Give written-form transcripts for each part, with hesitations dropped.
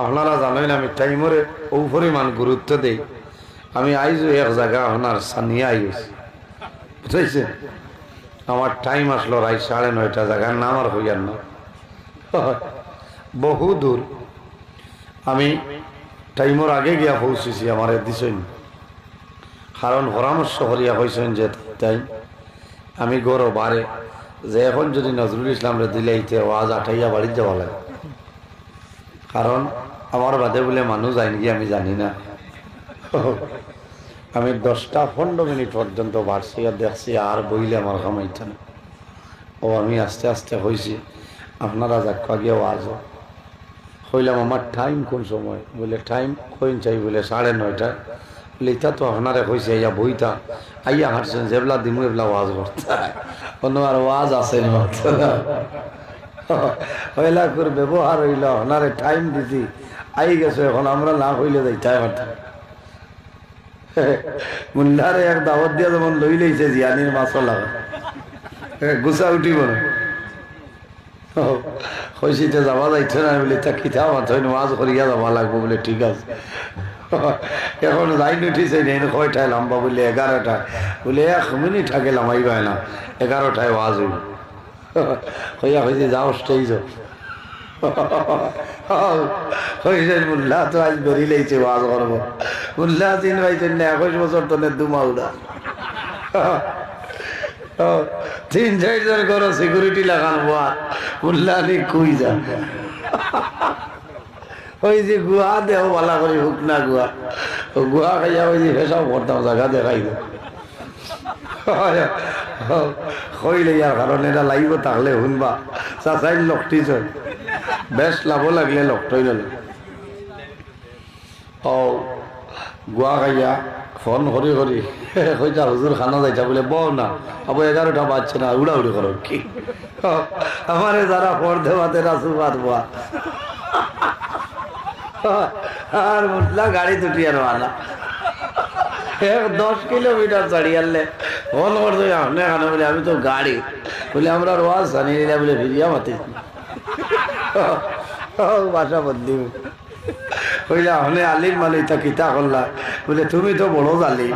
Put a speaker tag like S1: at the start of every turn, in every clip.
S1: আপনারা জানেন আমি টাইমরে ও পরিমাণ গুরুত্ব দেই। আমি আইজও এক জায়গা আপনার সানিয়া আইছি, বুঝাইছেন? আমার টাইম আসলো রাত 9:30 জায়গার নাম আর হইয়ার না, বহু দূর। আমি টাইমর আগে গিয়া পৌঁছেছি, আমার দিছেন কারণ পরামর্শ করিয়া হয়েছেন যে তাই আমি গৌরব বারে যে এখন যদি নজরুল ইসলামরে দিলেইতে ওয়াজ আঠাইয়া বাড়ির যাওয়া লাগে, কারণ আমার বাদে বলে মানুষ যায়নি কি আমি জানি না। আমি 10-15 মিনিট পর্যন্ত বাড়ছি আর দেখছি আর বইলে আমার কামাইছে না। ও আমি আস্তে আস্তে হয়েছি, আপনারা যাক গিয়ে ওয়াজ হইলাম। আমার টাইম কোন সময় বলে টাইম কইন চাই বলে 9:30। বলে ইটা তো আপনারে হয়েছে ইয়া বইটা আইয়া হাঁটছেন যেবলা দিমু এবলা ওয়াজ করতে অন্য আর ওয়াজ আছে হইলা করে ব্যবহার হইল আপনারে টাইম দিছি আই গেছে। এখন আমরা না হইলে যাইতাই পারতাম। মুন্ডারে এক দাওয়াত দিয়া যেমন লই লইছে জিয়ানির মাছলা গুছা উঠিব না, হইছিতে যাওয়া যাইছে না বলে তা কিতা মাথা ওয়াজ করিয়া যাওয়া লাগবো বলে ঠিক আছে। এখন লাইন উঠিছে কয়টায় লম্বা বলে 11টা, বলে 1 মিনিট আগে লামাইবাই না 11টায় ওয়াজ হইব। হইয়া হয়েছে যাও স্টেজ হয়েছে মুল্লা তো আজ বেরিয়ে লেগেছে ওয়াজ করবো। মুল্লা 3 ভাই 21 বছর তনের দুমাউদা 3-4 জন করো সিকিউরিটি লাগান ওয়া মুল্লা নি কুই যা ওই যে গুহা দেহ ভালা করে হুক না গুহা ও গুহা খাইয়া ওই যে হেসাও করতাম জায়গা দেখাই হইলে ইয়ার কারণ এটা লাগিব তাহলে শুনবা চাচাই লকটি চল বেশ লাভ লাগলে লকটই নল। ও গুয়া খাইয়া ফোন করি করি কইতা হুজুর খানা যাইতা বলে বউ না আবু 11টা বাজছে না উড়াউড়ি করো কি আমারে যারা ফোন দেওয়াতে রাসু বাদ বোয়া আর মুটলা গাড়ি দুটি আর আনা 10 কিলোমিটার চাড়িয়ে আনলে ফোন করতে আপনি এখানে বলে আমি তো গাড়ি বলে আমরা রোয়াজ জানি না বলে ফিরিয়া মাতি বাসা বদলি বললে আপনি আলির মালিকটা কিতা করলা বলে তুমি তো বড় জালি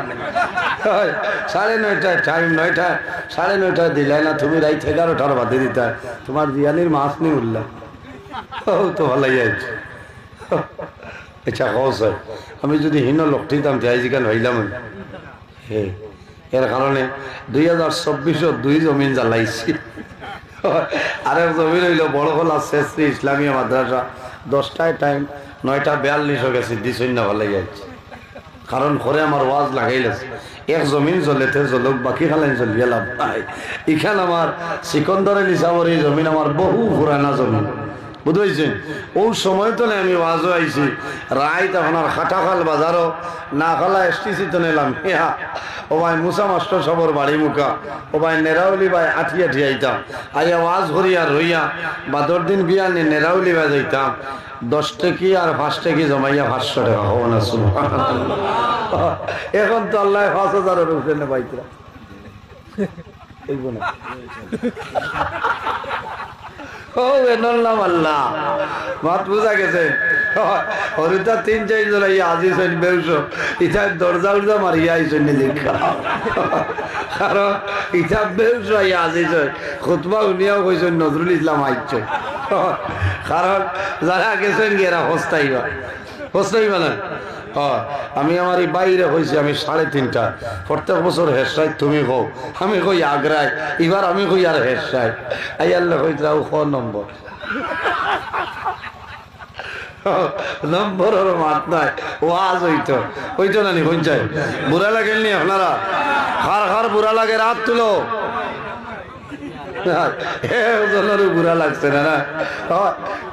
S1: 9:30 টাইম 9টা 9:30 দিলাই না তুমি রাত 11টার বাদে দিতা তোমার জিয়ানির মাছ নি উঠলা তো ভালাই যাইছে। আচ্ছা কস আমি যদি হীন লোকটি দাম আইজিকাল হইলাম হে এর কারণে 2024 2 জমিন জ্বালাইছি। আরেক জমিন হইল বড় হল শ্রেষ্ঠী ইসলামীয় মাদ্রাসা 10টায় টাইম 9:42 হয়ে গেছে দিছই না ভালাই যাচ্ছে। কারণ করে আমার ওয়াজ লাগাইলেছে এক জমিন জ্বলেতে জ্বলক বাকি খালেন জ্বলিয়ে লাভ নাই। এখানে আমার সিকন্দরের নিসামর এই জমিন আমার বহু পুরানা জমিন বুঝেছেন। ও সময় তো আমি ওয়াজও আইছি রাইত আপনার খাটাখাল বাজারও না খালা এসটিসি তো নিলাম হ্যাঁ ও ভাই মুসা মাস্টার সবর বাড়ি মুখা ও ভাই নেরাউলি ভাই আঠিয়া ঠিয়াইতাম আইয়া ওয়াজ করিয়া রইয়া বাদর দিন বিয়া নিয়ে নেরাউলি ভাই যাইতাম 10 টাকি আর 5 টাকি জমাইয়া 500 টাকা হবো না শুনো। এখন তো আল্লাহ 5,000-এর উপরে পাইতরা এইব না ও নাম আল্লাহ মাত বুঝা গেছে হরিতা 3-4 জন আজি শৈন বেউস ইটা দরজা উর্জা মারিয়া আইসেন লেখা কারণ ইটা বেউস আজি শৈন খুতবা শুনিয়াও কইছেন নজরুল ইসলাম আইছ কারণ যারা গেছেন গেরা হস্তাইবা না। আমি আমার এই বাইরে হয়েছি আমি 3.5টা প্রত্যেক বছর হেরসাই তুমি কো আমি কই আগ্রায় এবার আমি কই আর হেরসাই আই আল্লাহ কইতাও ক নম্বর নম্বরের মাত নাই ওয়াজ হইতো না নি কোন চাই বুড়া লাগেননি আপনারা খার বুড়া লাগে রাত তুলো বুড়া লাগছে না না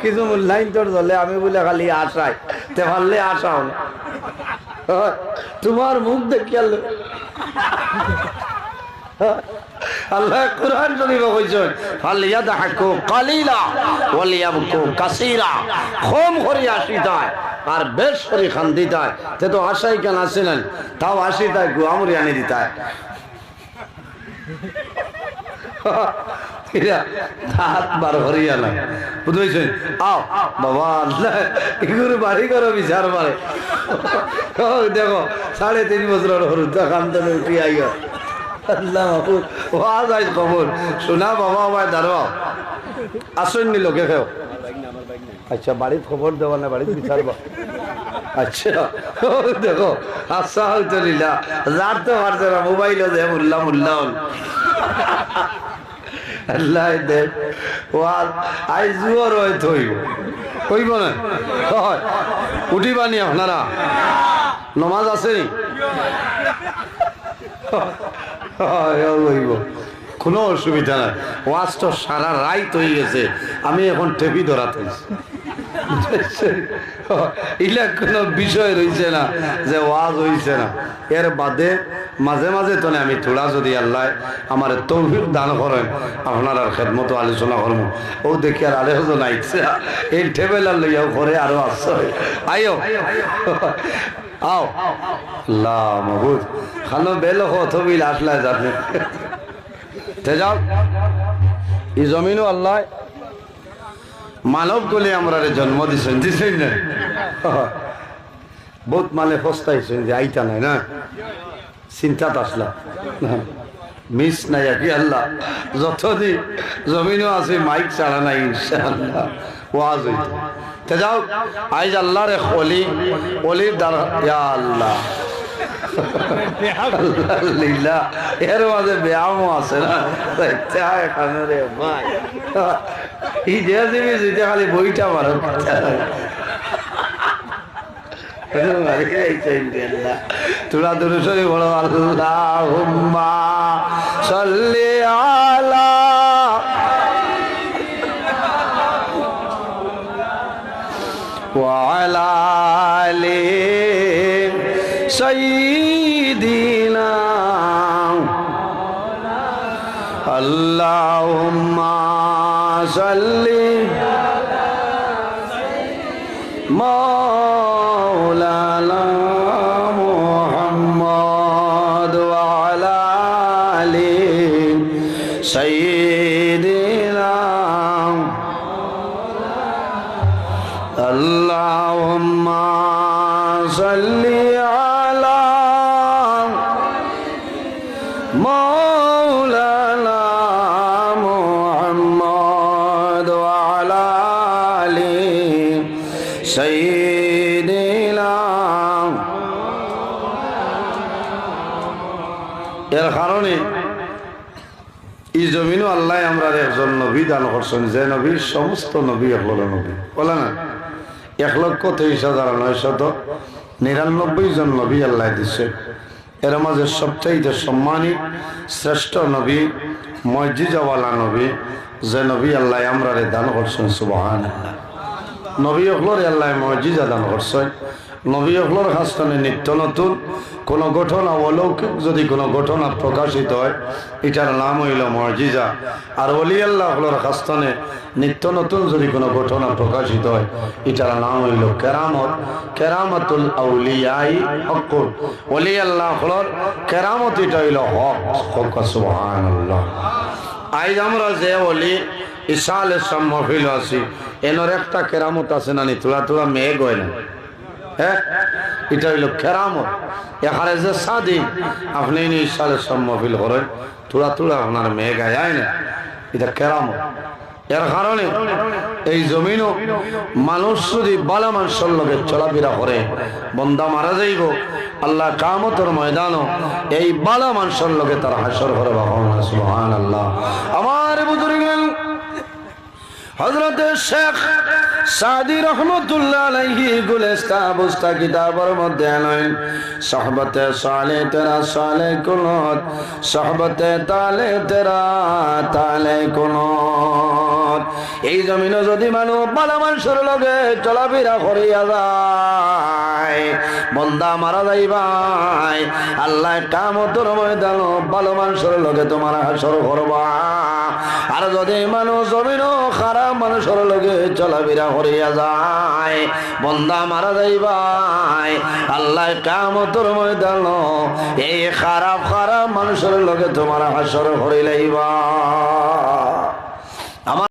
S1: কিছু লাইন তোর ধরলে আমি বলে খালি আশাই তে পারলে আশাও না তোমার মুখ দেখিয়া আল্লাহ কুরআন শরীফ কইছেন ফালিয়াদহাকু কালিলা ওয়ালিয়াবকু কাসীরা কম করে আসিতায় আর বেশ করে খান্দিতায় তে তো আশাই কেন আসেন তাও আসিতায় গুয়ামরি আনি দিতায় এরা হাত বার করিয়া না বুঝেছেন আও বাবা এগুলো বাড়ি করো বিচার পারে দেখো 3.5 বছরের হরুদা কান্দনে উঠি আইয়া আল্লাহ মাহফুজ ওয়াজ আইজ খবর শোনা বাবা আমায় দাঁড়াও আসেননি লোকে খেও আচ্ছা বাড়ির খবর দেওয়া না বাড়ির বিচার আচ্ছা দেখো আচ্ছা হয়তো লীলা যার তো পারছে না মোবাইলও দে মুল্লা মুল্লা আল্লাহ দেখ ওয়াজ আই জুয়ার হয়তো হইব কইব না হয় উঠিবানি আপনারা নমাজ আছে হইব কোনো অসুবিধা নাই ওয়াজ তো সারা রাইত হয়ে গেছে আমি এখন টেপি ধরাতে ইলা কোনো বিষয় রয়েছে না যে ওয়াজ হইছে না এর বাদে মাঝে মাঝে তো আমি থোড়া যদি আল্লাহ আমার তৌফিক দান করেন আপনার আর খেদমতো আলোচনা করবো ও দেখি আর আলোচনা আইছে এই টেবেলার লইয়াও করে আরো আসছে আইও আও আল্লাহ মাহবুব খানো বেল হবিল আসলা যাবে তে যাও এই জমিনও আল্লাহ মানব বলে আমরা জন্ম দিছেন দিছেন না বহুত মানে ফস্তাইছেন যে আইতা নাই না চিন্তাত আসলা মিস নাই কি আল্লাহ যতদিন জমিনও আছে মাইক ছাড়া নাই ইনশাআল্লাহ ওয়াজ হইতো তে যাও আইজ আল্লাহর অলি অলির দ্বারা ইয়া আল্লাহ আল্লাহ এর মাঝে ব্যায়ামও আছে না খালি বইটা মারো তোরা দুরুশরী বলো আল্লাহুম্মা সাল্লি আলা ওয়া আলা আলি সাইয়্যিদিনা আল্লাহুম্মা সাল্লি মাওলানা মুহাম্মদ ওয়া আলা আলি সাইয়্যিদিনা আল্লাহুম্মা সাল্লি আলা মাওলানা মুহাম্মদ ওয়া আলা আলি সাইয়্যিদিনা এর কারণে এই জমিনও আল্লাহ আমরা একজন নবী দান করছেন যে নবীর সমস্ত নবী হল নবী বলে না 1,23,999 জন নবী আল্লাহ দিচ্ছে এর মাঝে সবচাইতে সম্মানী শ্রেষ্ঠ নবী মজিজাওয়ালা নবী যে নবী আল্লাহ আমরা দান করছেন সুবহানাল্লাহ নবী হলরে আল্লাহ মজিজা দান করছেন নবী হলর হাসনে নিত্য নতুন কোন ঘটনা অলৌকিক যদি কোনো ঘটনা প্রকাশিত হয় এটার নাম হইল মজিজা আর ওলি আল্লাহ হলর হাসনে নিত্য নতুন যদি কোনো ঘটনা প্রকাশিত হয় এটার নাম হইল কেরামত কেরামতুল আউলিয়াই হকুল ওলি আল্লাহ হলর কেরামত এটা হইল হক সুবহানাল্লাহ আজ আমরা যে ওলি ঈসা আলাইহিস সালাম মহফিল আছি এনর একটা কেরামত আছে না নি তোলা তোলা মেঘ হয় না হ্যাঁ এটা হইল কেরামত এখানে যে সাদি আপনি ঈসা আলাইহিস সালাম মহফিল করেন তোলা তোলা আপনার মেঘ আয় না এটা কেরামত এর কারণে এই জমিনও মানুষ যদি বালা মানুষের লগে চলাফেরা করে বন্দা মারা যাইব আল্লাহ কিয়ামতের ময়দানও এই বালা মানুষের লগে তার হাসর করে সুবহানাল্লাহ আমার বুজুর্গেন হযরত শেখ সাদি রহমতুল্লাহ আলাইহি গুলিস্তা বুস্তা কিতাবের মধ্যে আনেন সোহবতে সালে তেরা সালে কুনত সোহবতে তালে তেরা তালে কুনত এই জমিনে যদি মানুষ ভালো মানুষের লগে চলাফেরা করিয়া যায় বন্দা মারা যাইবাই আল্লাহ কিয়ামতের ময়দানে ভালো মানুষের লগে তোমার হাসর করবা আর যদি মানুষ জমিনও খারাপ মানুষের লগে চলাফেরা করিয়া যায় বন্দা মারা যাইবাই আল্লাহ কিয়ামতের ময়দানে এই খারাপ খারাপ মানুষের লগে তোমার হাসর করিলাইবা আমার